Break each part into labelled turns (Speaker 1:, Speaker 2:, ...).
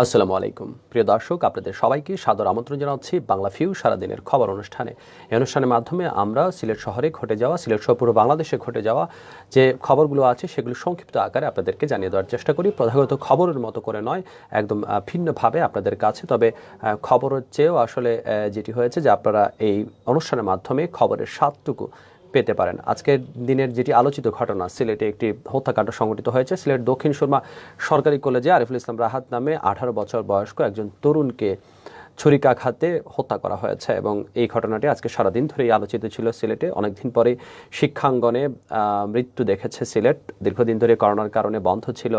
Speaker 1: আসসালামু আলাইকুম প্রিয় দর্শক, আপনাদের সবাইকে সাদর আমন্ত্রণ জানাচ্ছি বাংলা ভিউ সারাদিনের খবর অনুষ্ঠানে। এই অনুষ্ঠানের মাধ্যমে আমরা সিলেট শহরে ঘটে যাওয়া, সিলেট সহ পুরো বাংলাদেশে ঘটে যাওয়া যে খবরগুলো আছে সেগুলো সংক্ষিপ্ত আকারে আপনাদেরকে জানিয়ে দেওয়ার চেষ্টা করি। প্রধানত খবরের মতো করে নয়, একদম ভিন্নভাবে আপনাদের কাছে। তবে খবরের চেয়েও আসলে যেটি হয়েছে যে আপনারা এই অনুষ্ঠানের মাধ্যমে খবরের স্বাদটুকু পেতে পারেন। আজকের দিনের যেটি আলোচিত ঘটনা, সিলেটে একটি হত্যাকাণ্ড সংঘটিত হয়েছে। সিলেট দক্ষিণ সুরমা সরকারি কলেজে আরিফুল ইসলাম রাহাত নামে 18 বছর বয়স্ক একজন তরুণকে ছুরিকাঘাতে হত্যা করা হয়েছে এবং এই ঘটনাটি আজকে সারাদিন ধরেই আলোচিত ছিল সিলেটে। অনেকদিন পরে শিক্ষাঙ্গনে মৃত্যু দেখেছে সিলেট। দীর্ঘদিন ধরে করোনার কারণে বন্ধ ছিল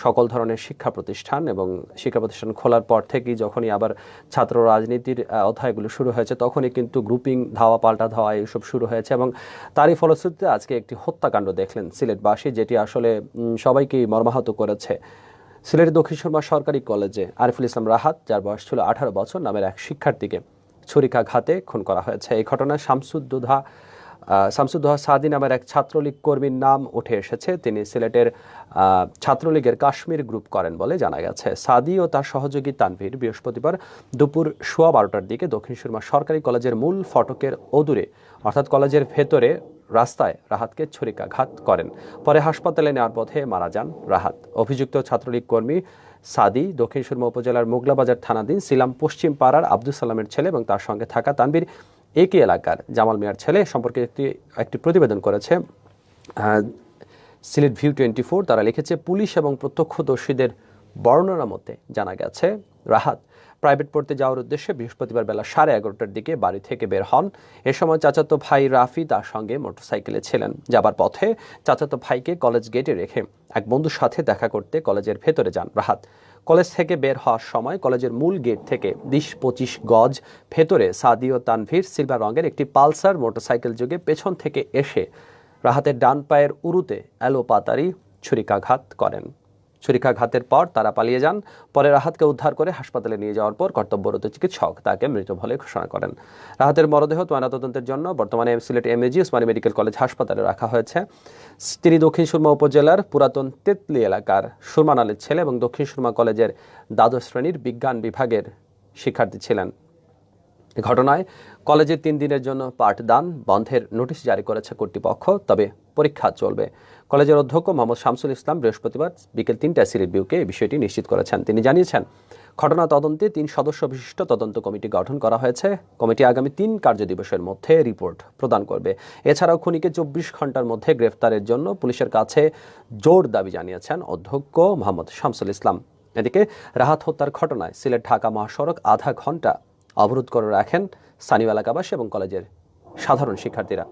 Speaker 1: সকল ধরনের শিক্ষা প্রতিষ্ঠান এবং শিক্ষা প্রতিষ্ঠান খোলার পর থেকেই যখনই আবার ছাত্র রাজনীতির অধ্যায়গুলো শুরু হয়েছে তখনই কিন্তু গ্রুপিং, ধাওয়া পাল্টা ধাওয়া এইসব শুরু হয়েছে এবং তারই ফলশ্রুতিতে আজকে একটি হত্যাকাণ্ড দেখলেন সিলেটবাসী, যেটি আসলে সবাইকেই মর্মাহত করেছে। সিলেটের দক্ষিণ সুরমা সরকারি কলেজে আরিফুল ইসলাম রাহাত, যার বয়স ছিল 18 বছর, নামের এক শিক্ষার্থীকে ছুরিকাঘাতে খুন করা হয়েছে। এই ঘটনায় শামসুদ্দোহা সাদি নামের এক ছাত্রলীগ কর্মীর নাম উঠে এসেছে। তিনি সিলেটের ছাত্রলীগের কাশ্মীর গ্রুপ করেন বলে জানা গেছে। সাদি ও তার সহযোগী তানভীর বৃহস্পতিবার দুপুর 12:15টার দিকে দক্ষিণ সুরমা সরকারি কলেজের মূল ফটকের অদূরে, অর্থাৎ কলেজের ভেতরে রাস্তায় রাহাতকে ছুরিকাঘাত করেন। পরে হাসপাতালে নেওয়ার পথে মারা যান রাহাত। অভিযুক্ত ছাত্রলীগ কর্মী সাদি দক্ষিণ সুরমা উপজেলার মোগলাবাজার থানাধীন সিলাম পশ্চিম পাড়ার আব্দুল সালামের ছেলে এবং তার সঙ্গে থাকা তানভীর একই এলাকার জামাল মিয়ার ছেলে। সম্পর্কে একটি প্রতিবেদন করেছে সিলেট ভিউ 24। তারা লিখেছে, পুলিশ এবং প্রত্যক্ষদর্শীদের বর্ণনা মতে জানা গেছে রাহাত প্রাইভেট পড়তে যাওয়ার উদ্দেশ্যে বৃহস্পতিবার বেলা 11:30টার দিকে বাড়ি থেকে বের হন। এ সময় চাচাতো ভাই রাফি তার সঙ্গে মোটরসাইকেলে ছিলেন। যাবার পথে চাচাতো ভাইকে কলেজ গেটে রেখে এক বন্ধুর সাথে দেখা করতে কলেজের ভেতরে যান রাহাত। কলেজ থেকে বের হওয়ার সময় কলেজের মূল গেট থেকে 20-25 গজ ভেতরে সাদি ও তানভীর সিলভার রঙের একটি পালসার মোটরসাইকেল যোগে পেছন থেকে এসে রাহাতের ডান পায়ের উরুতে এলোপাতাড়ি ছুরিকাঘাত করেন। ছুরিকাঘাতের পর তারা পালিয়ে যান। পরে রাহাতকে উদ্ধার করে হাসপাতালে নিয়ে যাওয়ার পর কর্তব্যরত চিকিৎসক তাকে মৃত বলে ঘোষণা করেন। রাহাতের মরদেহ ময়নাতদন্তের জন্য বর্তমানে Sylhet MAG Osmani medical college হাসপাতালে রাখা হয়েছে। তিনি দক্ষিণ সুরমা উপজেলার পুরাতন তেতলি এলাকার সুরমান আলীর ছেলে এবং দক্ষিণ সুরমা কলেজের দ্বাদশ শ্রেণীর বিজ্ঞান বিভাগের শিক্ষার্থী ছিলেন। ঘটনায় কলেজের 3 দিনের জন্য পাঠদান বন্ধের নোটিশ জারি করেছে কর্তৃপক্ষ। তবে পরীক্ষা চলবে। কলেজের অধ্যক্ষ মোহাম্মদ শামসুল ইসলাম বৃহস্পতিবার বিকেল 3টায় সিলেট ভিউকে এই বিষয়টি নিশ্চিত করেছেন। তিনি জানিয়েছেন, ঘটনা তদন্তে 3 সদস্য বিশিষ্ট তদন্ত কমিটি গঠন করা হয়েছে। কমিটি আগামী 3 কার্যদিবসের মধ্যে রিপোর্ট প্রদান করবে। এছাড়াও খুনিকে 24 ঘন্টার মধ্যে গ্রেফতারের জন্য পুলিশের কাছে জোর দাবি জানিয়েছেন অধ্যক্ষ মোহাম্মদ শামসুল ইসলাম। এদিকে রাহাত হত্যার ঘটনায় সিলেট ঢাকা মহাসড়ক আধা ঘন্টা অবরোধ করে রাখেন স্থানীয় এলাকাবাসী এবং কলেজের সাধারণ শিক্ষার্থীরা।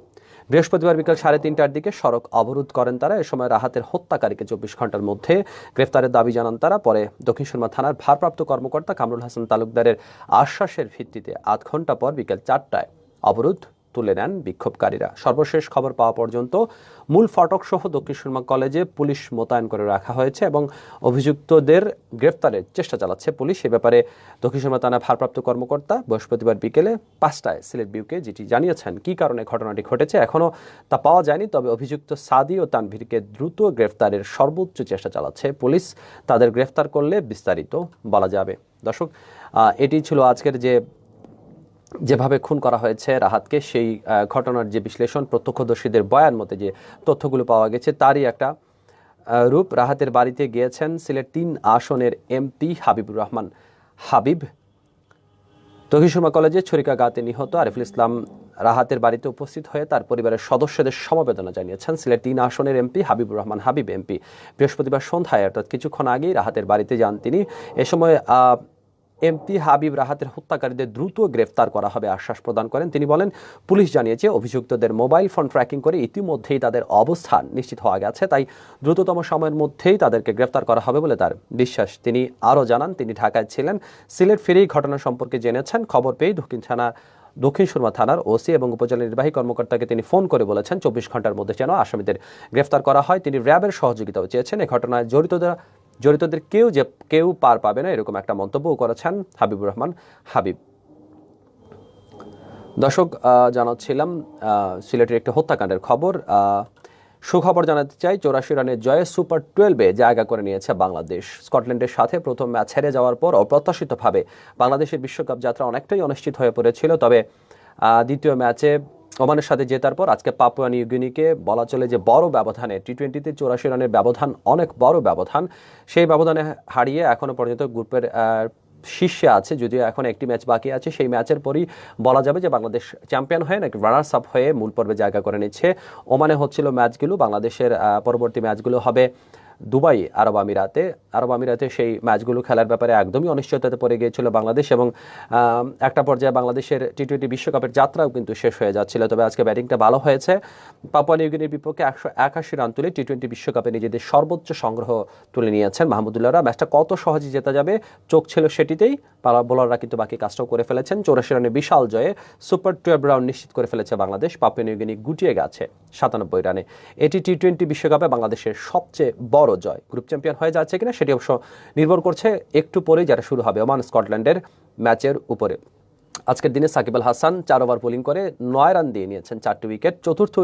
Speaker 1: বৃহস্পতিবার বিকেল 3:30টার দিকে সড়ক অবরোধ করেন তারা। এ সময় রাহাতের হত্যাকারীকে 24 ঘন্টার মধ্যে গ্রেফতারের দাবি জানান তারা। পরে দক্ষিণ সুরমা থানার ভারপ্রাপ্ত কর্মকর্তা কামরুল হাসান তালুকদারের আশ্বাসের ভিত্তিতে 8 ঘন্টা পর বিকেল 4টায় অবরোধ তুলে নেন বিক্ষোভকারীরা। সর্বশেষ খবর পাওয়া পর্যন্ত মূল ফটক সহ দক্ষিণ সুরমা কলেজে পুলিশ মোতায়েন করে রাখা হয়েছে এবং অভিযুক্তদের গ্রেফতারের চেষ্টা চালাচ্ছে পুলিশ। এ ব্যাপারে দক্ষিণ সুরমা থানার ভারপ্রাপ্ত কর্মকর্তা বৃহস্পতিবার বিকেলে 5টায় সিলেট ভিউকে যেটি জানিয়েছেন কী কারণে ঘটনাটি ঘটেছে এখনও তা পাওয়া যায়নি। তবে অভিযুক্ত সাদি ও তানভীরকে দ্রুত গ্রেফতারের সর্বোচ্চ চেষ্টা চালাচ্ছে পুলিশ। তাদের গ্রেফতার করলে বিস্তারিত বলা যাবে। দর্শক, এটি ছিল আজকের যেভাবে খুন করা হয়েছে রাহাতকে, সেই ঘটনার যে বিশ্লেষণ, প্রত্যক্ষদর্শীদের বয়ান মতে যে তথ্যগুলো পাওয়া গেছে তারই একটা রূপ। রাহাতের বাড়িতে গিয়েছেন সিলেট 3 আসনের এমপি হাবিবুর রহমান হাবিব। দক্ষিণ সুরমা কলেজে ছুরিকাঘাতে নিহত আরিফুল ইসলাম রাহাতের বাড়িতে উপস্থিত হয়ে তার পরিবারের সদস্যদের সমবেদনা জানিয়েছেন সিলেট 3 আসনের এমপি হাবিবুর রহমান হাবিব এমপি। বৃহস্পতিবার সন্ধ্যায়, অর্থাৎ কিছুক্ষণ আগেই রাহাতের বাড়িতে যান তিনি। এ সময় এমপি হাবিব রাহাতের হত্যাকারীদের দ্রুত গ্রেফতার করা হবে আশ্বাস প্রদান করেন। তিনি বলেন, পুলিশ জানিয়েছে অভিযুক্তদের মোবাইল ফোন ট্র্যাকিং করে ইতিমধ্যেই তাদের অবস্থান নিশ্চিত হওয়া গেছে, তাই দ্রুততম সময়ের মধ্যেই তাদেরকে গ্রেফতার করা হবে বলে তার বিশ্বাস। তিনি আরও জানান, তিনি ঢাকায় ছিলেন। সিলেট ফিরেই ঘটনা সম্পর্কে জেনেছেন। খবর পেয়ে দক্ষিণ সুরমা থানার ওসি এবং উপজেলা নির্বাহী কর্মকর্তাকে তিনি ফোন করে বলেছেন 24 ঘন্টার মধ্যে যেন আসামিদের গ্রেফতার করা হয়। তিনি র্যাবের সহযোগিতাও চেয়েছেন। এই ঘটনায় জড়িতদের কেউ পার পাবে না, এরকম একটা মন্তব্যও করেছেন হাবিবুর রহমান হাবিব। দর্শক, জানাচ্ছিলাম সিলেটের একটি হত্যাকাণ্ডের খবর। সুখবর জানাতে চাই, 84 রানের জয়ে সুপার 12-এ জায়গা করে নিয়েছে বাংলাদেশ। স্কটল্যান্ডের সাথে প্রথম ম্যাচ হেরে যাওয়ার পর অপ্রত্যাশিতভাবে বাংলাদেশের বিশ্বকাপ যাত্রা অনেকটাই অনিশ্চিত হয়ে পড়েছিল। তবে দ্বিতীয় ম্যাচে ওমানের সাথে জেতার পর আজকে পাপুয়া নিউ গিনিকে বলা চলে যে বড় ব্যবধানে, টি-20-তে 84 রানের ব্যবধান অনেক বড় ব্যবধান, সেই ব্যবধানে হারিয়ে এখনো পর্যন্ত গ্রুপের শীর্ষে আছে। যদিও এখন একটি ম্যাচ বাকি আছে, সেই ম্যাচের পরই বলা যাবে যে বাংলাদেশ চ্যাম্পিয়ন হয়ে নাকি রানার্স আপ হয়ে মূল পর্বে জায়গা করে নিচ্ছে। ওমানে হচ্ছিল ম্যাচগুলো, বাংলাদেশের পরবর্তী ম্যাচগুলো হবে দুবাই আরব আমিরাতে। সেই ম্যাচগুলো খেলার ব্যাপারে একদমই অনিশ্চয়তাতে পড়ে গিয়েছিল বাংলাদেশ, এবং একটা পর্যায়ে বাংলাদেশের টি-20 বিশ্বকাপের যাত্রাও কিন্তু শেষ হয়ে যাচ্ছিল। তবে আজকে ব্যাটিংটা ভালো হয়েছে। পাপুয়া নিউগিনির বিপক্ষে 181 রান তুলে টি-20 বিশ্বকাপে নিজেদের সর্বোচ্চ সংগ্রহ তুলে নিয়েছেন মাহমুদুল্লাহরা। ম্যাচটা কত সহজে জেতা যাবে চোখ ছিল সেটিতেই, বোলাররা কিন্তু বাকি কাজটাও করে ফেলেছেন। 84 রানের বিশাল জয়ে সুপার 12 রাউন্ড নিশ্চিত করে ফেলেছে বাংলাদেশ। পাপুয়া নিউগিনি গুটিয়ে গেছে 97 রানে। এটি টি-20 বিশ্বকাপে বাংলাদেশের সবচেয়ে বড় জয়। গ্রুপ চ্যাম্পিয়ন হয়ে যাচ্ছে কিনা সেটি অবশ্য নির্ভর করছে একটু পরেই যেটা শুরু হবে ওমান স্কটল্যান্ডের ম্যাচের উপরে। আজকের দিনে সাকিব আল হাসান 4 ওভার বোলিং করে 9 রান দিয়ে নিয়েছেন 4টি উইকেট। চতুর্থ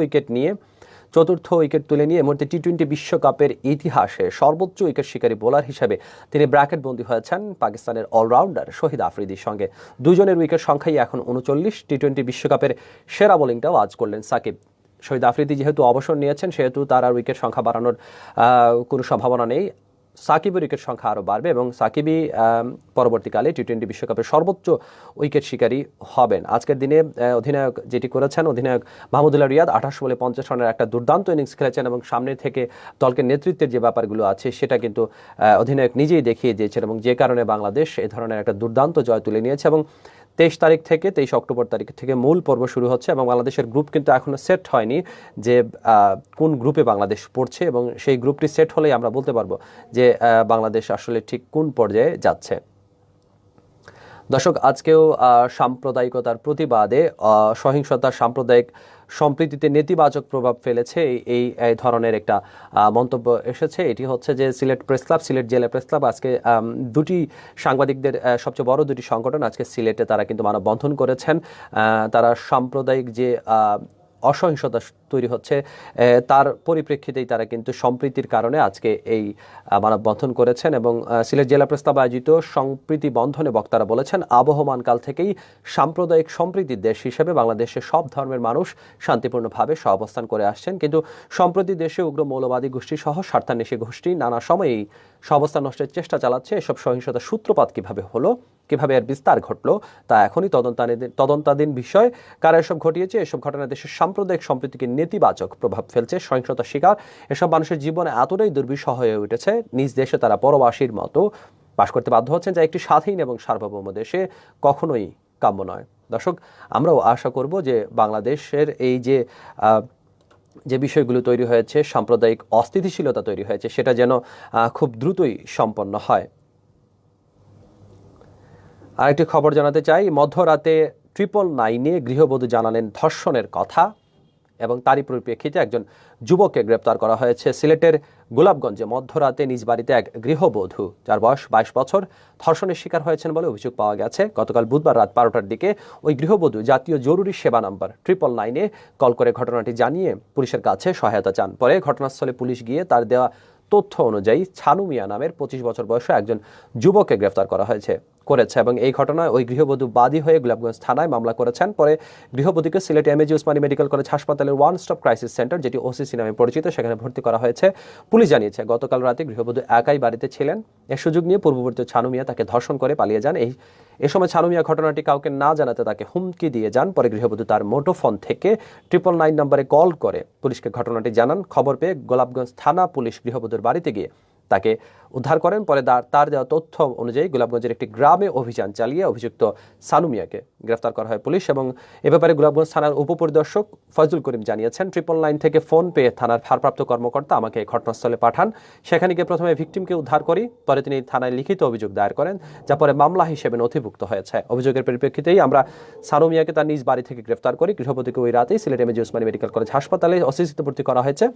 Speaker 1: উইকেট তুলে নিয়ে এই মুহূর্তে টি-20 বিশ্বকাপের ইতিহাসে সর্বোচ্চ উইকেট শিকারী বোলার হিসেবে তিনি ব্র্যাকেট বন্দী হয়েছেন পাকিস্তানের অলরাউন্ডার শহীদ আফ্রিদির সঙ্গে। দুজনের উইকেট সংখ্যাই এখন 39। টি-20 বিশ্বকাপের সেরা বোলিংটাও আজ করলেন সাকিব। শহীদ আফ্রিদি যেহেতু অবসর নিয়েছেন, সেহেতু তার আর উইকেট সংখ্যা বাড়ানোর কোনো সম্ভাবনা নেই। সাকিবের উইকেট সংখ্যা আরও বাড়বে এবং সাকিবই পরবর্তীকালে টি-20 বিশ্বকাপের সর্বোচ্চ উইকেট শিকারী হবেন। আজকের দিনে অধিনায়ক যেটি করেছেন, অধিনায়ক মাহমুদুল্লাহ রিয়াদ 28 বলে 50 রানের একটা দুর্দান্ত ইনিংস খেলেছেন, এবং সামনে থেকে দলকে নেতৃত্বের যে ব্যাপারগুলো আছে সেটা কিন্তু অধিনায়ক নিজেই দেখিয়ে দিয়েছেন, এবং যে কারণে বাংলাদেশ এ ধরনের একটা দুর্দান্ত জয় তুলে নিয়েছে। এবং 23 অক্টোবর তারিখ থেকে মূল পর্ব শুরু হচ্ছে, এবং বাংলাদেশের গ্রুপ কিন্তু এখনো সেট হয়নি যে কোন গ্রুপে বাংলাদেশ পড়ছে, এবং সেই গ্রুপটি সেট হলেই আমরা বলতে পারবো যে বাংলাদেশ আসলে ঠিক কোন পর্যায়ে যাচ্ছে। দর্শক, আজকেও সাম্প্রদায়িকতার প্রতিবাদে সহিংসতার সাম্প্রদায়িক সম্প্রীতিতে নেতিবাচক প্রভাব ফেলেছে এই ধরনের একটা মন্তব্য এসেছে। এটি হচ্ছে যে সিলেট জেলা প্রেস ক্লাব আজকে দুটি সাংবাদিকদের সবচেয়ে বড় দুটি সংগঠন আজকে সিলেটে তারা কিন্তু মানববন্ধন করেছেন। তারা সাম্প্রদায়িক যে অসহিংসতা তৈরি হচ্ছে তার পরিপ্রেক্ষিতেই তারা কিন্তু সম্প্রীতির কারণে আজকে এই মানববন্ধন করেছেন। এবং সিলেট জেলা প্রেস ক্লাব আয়োজিত সম্প্রীতি বন্ধনে বক্তারা বলেছেন, আবহমান কাল থেকেই সাম্প্রদায়িক সম্প্রীতির দেশ হিসেবে বাংলাদেশের সব ধর্মের মানুষ শান্তিপূর্ণভাবে সহাবস্থান করে আসছেন, কিন্তু সম্প্রতি দেশে উগ্র মৌলবাদী গোষ্ঠী সহ স্বার্থান্বেষী গোষ্ঠী নানা সময়েই সহাবস্থান নষ্টের চেষ্টা চালাচ্ছে। এসব সহিংসতার সূত্রপাত কিভাবে হলো, কিভাবে এর বিস্তার ঘটলো তা এখনই তদন্তাধীন বিষয়। কারা এসব ঘটিয়েছে, এসব ঘটনা দেশের সাম্প্রদায়িক সম্প্রীতিকে নেতিবাচক প্রভাব ফেলছে। সহিংসতার শিকার এসব মানুষের জীবনে এতটাই দুর্বিষহ হয়ে উঠেছে, নিজ দেশে তারা পরবাসীর মতো বাস করতে বাধ্য হচ্ছেন, যা একটি স্বাধীন এবং সার্বভৌম দেশে কখনোই কাম্য নয়। দর্শক, আমরাও আশা করব যে বাংলাদেশের এই যে বিষয়গুলো তৈরি হয়েছে, সাম্প্রদায়িক অস্থিতিশীলতা তৈরি হয়েছে, সেটা যেন খুব দ্রুতই সম্পন্ন হয়। আরেকটি খবর জানাতে চাই, মধ্যরাতে 999-এ গৃহবধূ জানালেন ধর্ষণের কথা, এবং তারই পরিপ্রেক্ষিতে একজন যুবককে গ্রেপ্তার করা হয়েছে। সিলেটের গোলাপগঞ্জে মধ্যরাতে নিজ বাড়িতে এক গৃহবধূ, যার বয়স 22 বছর, ধর্ষণের শিকার হয়েছেন বলে অভিযোগ পাওয়া গেছে। গতকাল বুধবার রাত 12টার দিকে ওই গৃহবধূ জাতীয় জরুরি সেবা নাম্বার 999-এ কল করে ঘটনাটি জানিয়ে পুলিশের কাছে সহায়তা চান। পরে ঘটনাস্থলে পুলিশ গিয়ে তার দেওয়া তথ্য অনুযায়ী ছানু মিয়া নামের 25 বছর বয়সী একজন যুবককে গ্রেফতার করেছে, এবং এই ঘটনায় ওই গৃহবধূ বাদী হয়ে গোলাপগঞ্জ থানায় মামলা করেছেন। পরে গৃহবধূকে Sylhet MAG Osmani medical college হাসপাতালের ওয়ান স্টপ ক্রাইসিস সেন্টার, যেটি ওসিসি নামে পরিচিত, সেখানে ভর্তি করা হয়েছে। পুলিশ জানিয়েছে, গতকাল রাতে গৃহবধূ একাই বাড়িতে ছিলেন। এর সুযোগ নিয়ে পূর্ববর্তী ছানু মিয়া তাকে ধর্ষণ করে পালিয়ে যান। এ সময় ছানু মিয়া ঘটনাটি কাউকে না জানাতে তাকে হুমকি দিয়ে যান। পরে গৃহবধূ তার মুঠোফোন থেকে 999 নম্বরে কল করে পুলিশকে ঘটনাটি জানান। খবর পেয়ে গোলাপগঞ্জ থানা পুলিশ গৃহবধূর বাড়িতে গিয়ে তাকে উদ্ধার করেন। পরে তার দেওয়া তথ্য অনুযায়ী গোলাপগঞ্জের একটি গ্রামে অভিযান চালিয়ে অভিযুক্ত সানু মিয়াকে গ্রেফতার করা হয় পুলিশ। এবং এ ব্যাপারে গোলাপগঞ্জ থানার উপপরিদর্শক ফয়জুল করিম জানিয়েছেন, 999 থেকে ফোন পেয়ে থানার ভারপ্রাপ্ত কর্মকর্তা আমাকে ঘটনাস্থলে পাঠান। সেখানে গিয়ে প্রথমে ভিকটিমকে উদ্ধার করি, পরে তিনি থানায় লিখিত অভিযোগ দায়ের করেন, যা পরে মামলা হিসেবে নথিভুক্ত হয়েছে। অভিযোগের পরিপ্রেক্ষিতেই আমরা সানু মিয়াকে তার নিজ বাড়ি থেকে গ্রেফতার করি। গৃহবধূকে ওই রাতেই Sylhet MAG Osmani medical college হাসপাতালে ওসিসিতে ভর্তি করা হয়েছে।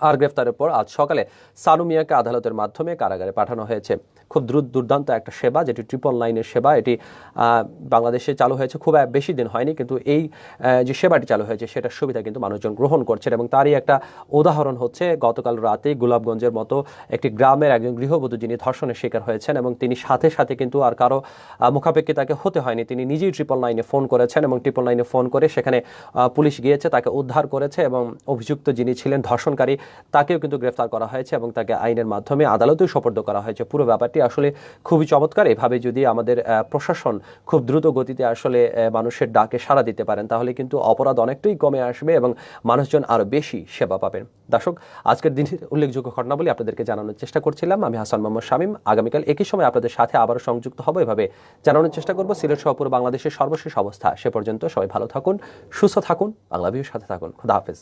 Speaker 1: আর গ্রেফতারের পর আজ সকালে সানু মিয়াকে আদালতের মাধ্যমে কারাগারে পাঠানো হয়েছে। খুব দুর্দান্ত একটা সেবা, যেটি 999-এর সেবা। এটি বাংলাদেশে চালু হয়েছে খুব বেশি দিন হয়নি, কিন্তু এই যে সেবাটি চালু হয়েছে সেটার সুবিধা কিন্তু মানুষজন গ্রহণ করছেন। এবং তারই একটা উদাহরণ হচ্ছে গতকাল রাতে গোলাপগঞ্জের মতো একটি গ্রামের একজন গৃহবধূ যিনি ধর্ষণের শিকার হয়েছেন, এবং তিনি সাথে সাথে কিন্তু আর কারো মুখাপেক্ষি তাকে হতে হয়নি, তিনি নিজেই 999-এ ফোন করেছেন এবং 999-এ ফোন করে সেখানে পুলিশ গিয়েছে, তাকে উদ্ধার করেছে এবং অভিযুক্ত যিনি ছিলেন ধর্ষণকারী তাকেও কিন্তু গ্রেফতার করা হয়েছে এবং তাকে আইনের মাধ্যমে আদালতেও সোপর্দ করা হয়েছে। পুরো ব্যাপারটি আসলে খুবই চমৎকার। এভাবে যদি আমাদের প্রশাসন খুব দ্রুত গতিতে আসলে মানুষের ডাকে সাড়া দিতে পারেন, তাহলে কিন্তু অপরাধ অনেকটাই কমে আসবে এবং মানুষজন আরো বেশি সেবা পাবেন। দর্শক, আজকের দিনের উল্লেখযোগ্য ঘটনাবলী আপনাদেরকে জানানোর চেষ্টা করছিলাম। আমি হাসান মোহাম্মদ শামীম। আগামীকাল একই সময় আপনাদের সাথে আবারও সংযুক্ত হব, এভাবে জানানোর চেষ্টা করব সিলেট সহ পুরো বাংলাদেশের সর্বশেষ অবস্থা। সে পর্যন্ত সবাই ভালো থাকুন, সুস্থ থাকুন, বাংলা ভিউর সাথে থাকুন। খোদা হাফেজ।